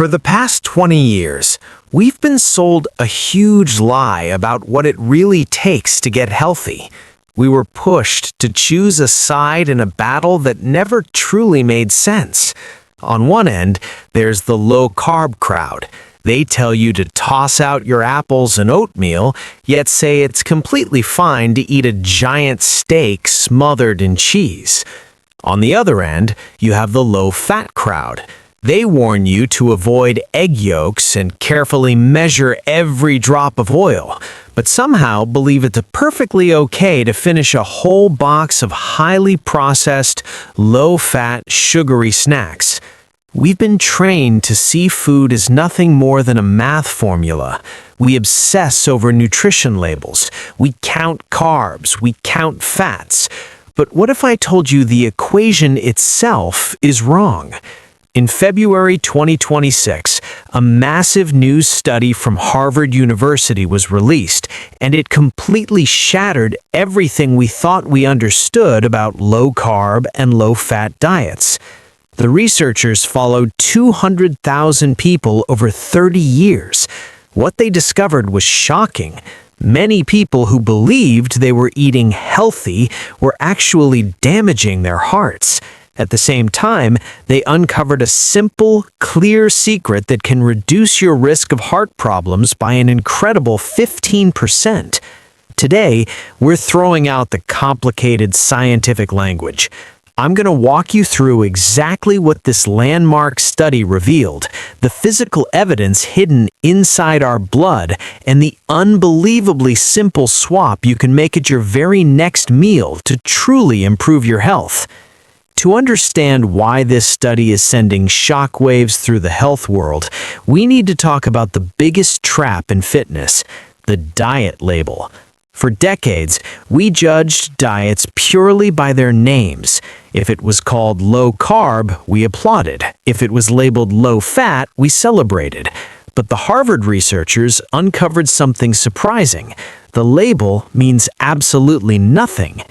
For the past 20 years, we've been sold a huge lie about what it really takes to get healthy. We were pushed to choose a side in a battle that never truly made sense. On one end, there's the low-carb crowd. They tell you to toss out your apples and oatmeal, yet say it's completely fine to eat a giant steak smothered in cheese. On the other end, you have the low-fat crowd. They warn you to avoid egg yolks and carefully measure every drop of oil, but somehow believe it's perfectly okay to finish a whole box of highly processed, low-fat, sugary snacks. We've been trained to see food as nothing more than a math formula. We obsess over nutrition labels. We count carbs. We count fats. But what if I told you the equation itself is wrong? In February 2026, a massive news study from Harvard University was released, and it completely shattered everything we thought we understood about low-carb and low-fat diets. The researchers followed 200,000 people over 30 years. What they discovered was shocking. Many people who believed they were eating healthy were actually damaging their hearts. At the same time, they uncovered a simple, clear secret that can reduce your risk of heart problems by an incredible 15%. Today, we're throwing out the complicated scientific language. I'm going to walk you through exactly what this landmark study revealed, the physical evidence hidden inside our blood, and the unbelievably simple swap you can make at your very next meal to truly improve your health. To understand why this study is sending shockwaves through the health world, we need to talk about the biggest trap in fitness, the diet label. For decades, we judged diets purely by their names. If it was called low carb, we applauded. If it was labeled low fat, we celebrated. But the Harvard researchers uncovered something surprising. The label means absolutely nothing.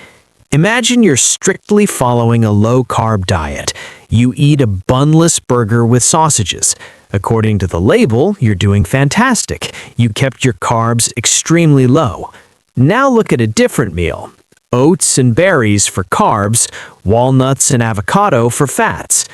Imagine you're strictly following a low-carb diet. You eat a bunless burger with sausages. According to the label, you're doing fantastic. You kept your carbs extremely low. Now look at a different meal. Oats and berries for carbs, walnuts and avocado for fats.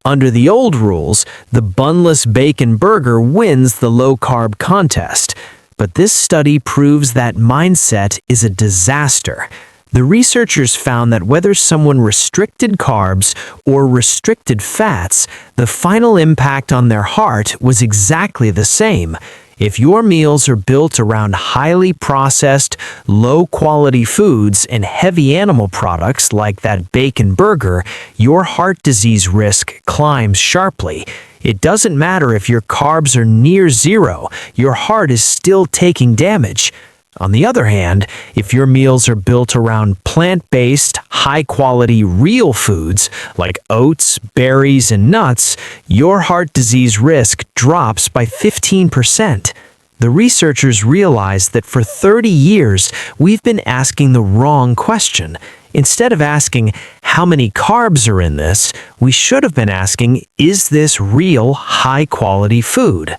Under the old rules, the bunless bacon burger wins the low-carb contest. But this study proves that mindset is a disaster. The researchers found that whether someone restricted carbs or restricted fats, the final impact on their heart was exactly the same. If your meals are built around highly processed, low-quality foods and heavy animal products like that bacon burger, your heart disease risk climbs sharply. It doesn't matter if your carbs are near zero, your heart is still taking damage. On the other hand, if your meals are built around plant-based, high-quality, real foods like oats, berries, and nuts, your heart disease risk drops by 15%. The researchers realized that for 30 years, we've been asking the wrong question. Instead of asking, how many carbs are in this, we should have been asking, is this real, high-quality food?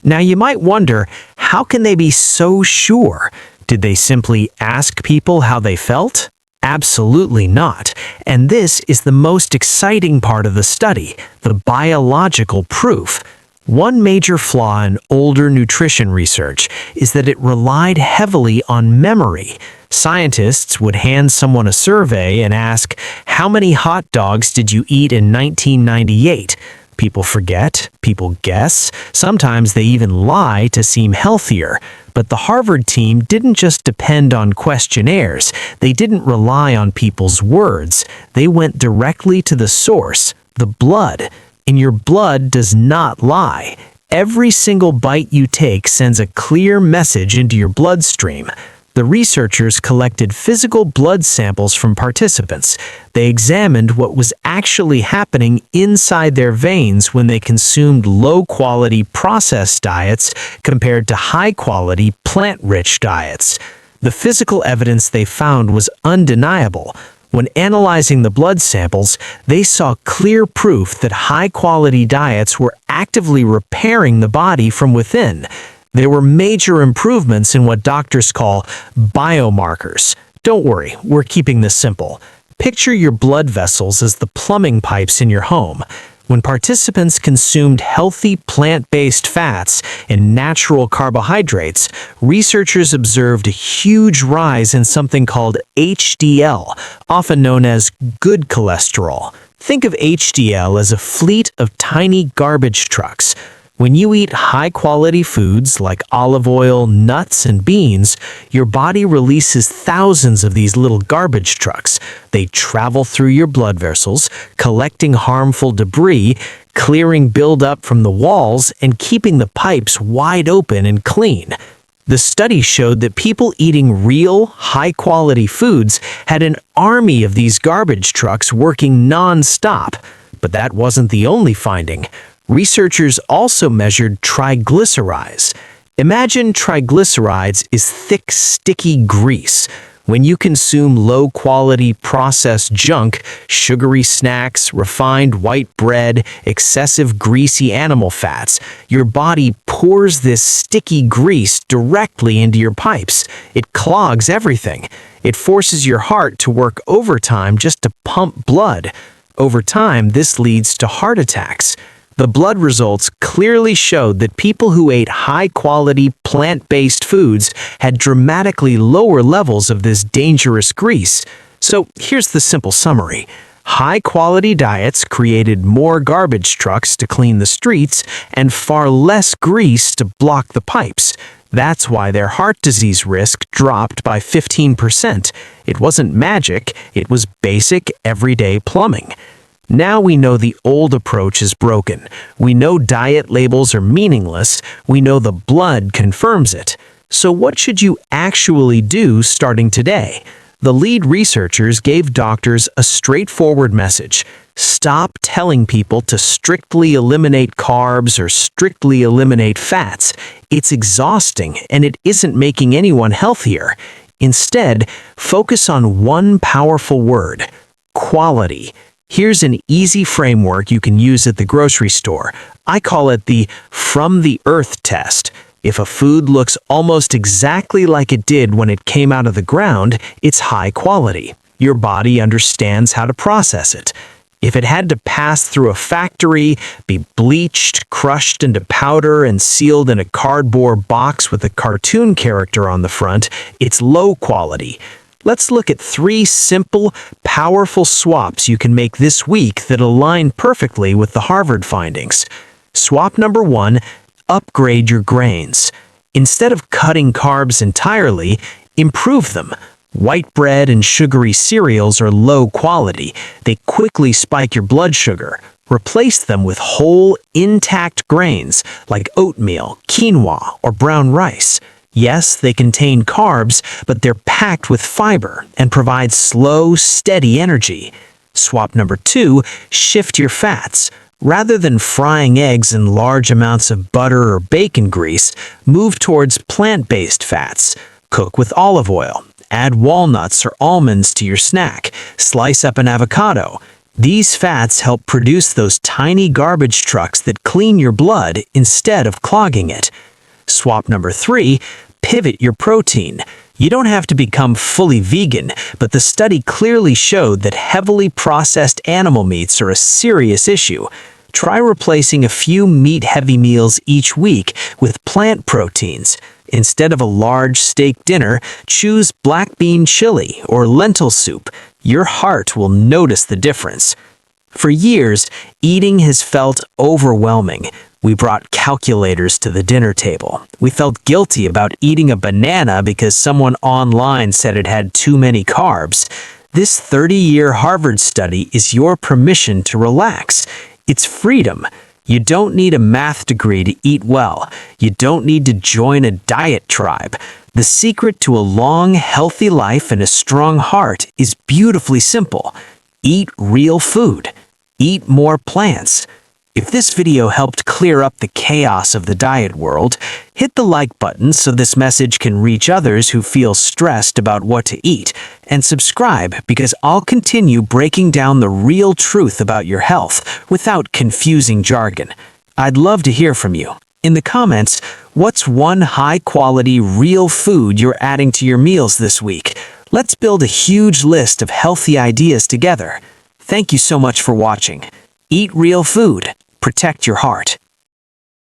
Now you might wonder, how can they be so sure? Did they simply ask people how they felt? Absolutely not. And this is the most exciting part of the study, the biological proof. One major flaw in older nutrition research is that it relied heavily on memory. Scientists would hand someone a survey and ask, how many hot dogs did you eat in 1998? People forget, people guess, sometimes they even lie to seem healthier. But the Harvard team didn't just depend on questionnaires, they didn't rely on people's words. They went directly to the source, the blood. And your blood does not lie. Every single bite you take sends a clear message into your bloodstream. The researchers collected physical blood samples from participants. They examined what was actually happening inside their veins when they consumed low-quality processed diets compared to high-quality plant-rich diets. The physical evidence they found was undeniable. When analyzing the blood samples, they saw clear proof that high-quality diets were actively repairing the body from within. There were major improvements in what doctors call biomarkers. Don't worry, we're keeping this simple. Picture your blood vessels as the plumbing pipes in your home. When participants consumed healthy plant-based fats and natural carbohydrates, researchers observed a huge rise in something called HDL, often known as good cholesterol. Think of HDL as a fleet of tiny garbage trucks. When you eat high-quality foods like olive oil, nuts, and beans, your body releases thousands of these little garbage trucks. They travel through your blood vessels, collecting harmful debris, clearing buildup from the walls, and keeping the pipes wide open and clean. The study showed that people eating real, high-quality foods had an army of these garbage trucks working non-stop. But that wasn't the only finding. Researchers also measured triglycerides. Imagine triglycerides is thick, sticky grease. When you consume low-quality processed junk, sugary snacks, refined white bread, excessive greasy animal fats, your body pours this sticky grease directly into your pipes. It clogs everything. It forces your heart to work overtime just to pump blood. Over time, this leads to heart attacks. The blood results clearly showed that people who ate high-quality, plant-based foods had dramatically lower levels of this dangerous grease. So here's the simple summary. High-quality diets created more garbage trucks to clean the streets and far less grease to block the pipes. That's why their heart disease risk dropped by 15%. It wasn't magic, it was basic, everyday plumbing. Now we know the old approach is broken. We know diet labels are meaningless. We know the blood confirms it. So what should you actually do starting today? The lead researchers gave doctors a straightforward message. Stop telling people to strictly eliminate carbs or strictly eliminate fats. It's exhausting and it isn't making anyone healthier. Instead, focus on one powerful word: quality. Here's an easy framework you can use at the grocery store. I call it the from the earth test. If a food looks almost exactly like it did when it came out of the ground, it's high quality. Your body understands how to process it. If it had to pass through a factory, be bleached, crushed into powder, and sealed in a cardboard box with a cartoon character on the front, it's low quality. Let's look at 3 simple, powerful swaps you can make this week that align perfectly with the Harvard findings. Swap number 1, upgrade your grains. Instead of cutting carbs entirely, improve them. White bread and sugary cereals are low quality. They quickly spike your blood sugar. Replace them with whole, intact grains like oatmeal, quinoa, or brown rice. Yes, they contain carbs, but they're packed with fiber and provide slow, steady energy. Swap number 2, shift your fats. Rather than frying eggs in large amounts of butter or bacon grease, move towards plant-based fats. Cook with olive oil. Add walnuts or almonds to your snack. Slice up an avocado. These fats help produce those tiny garbage trucks that clean your blood instead of clogging it. Swap number 3, pivot your protein. You don't have to become fully vegan, but the study clearly showed that heavily processed animal meats are a serious issue. Try replacing a few meat-heavy meals each week with plant proteins. Instead of a large steak dinner, choose black bean chili or lentil soup. Your heart will notice the difference. For years, eating has felt overwhelming. We brought calculators to the dinner table. We felt guilty about eating a banana because someone online said it had too many carbs. This 30-year Harvard study is your permission to relax. It's freedom. You don't need a math degree to eat well. You don't need to join a diet tribe. The secret to a long, healthy life and a strong heart is beautifully simple. Eat real food. Eat more plants. If this video helped clear up the chaos of the diet world, hit the like button so this message can reach others who feel stressed about what to eat. and subscribe because I'll continue breaking down the real truth about your health without confusing jargon. I'd love to hear from you. In the comments, what's one high-quality, real food you're adding to your meals this week? Let's build a huge list of healthy ideas together. Thank you so much for watching. Eat real food. Protect your heart.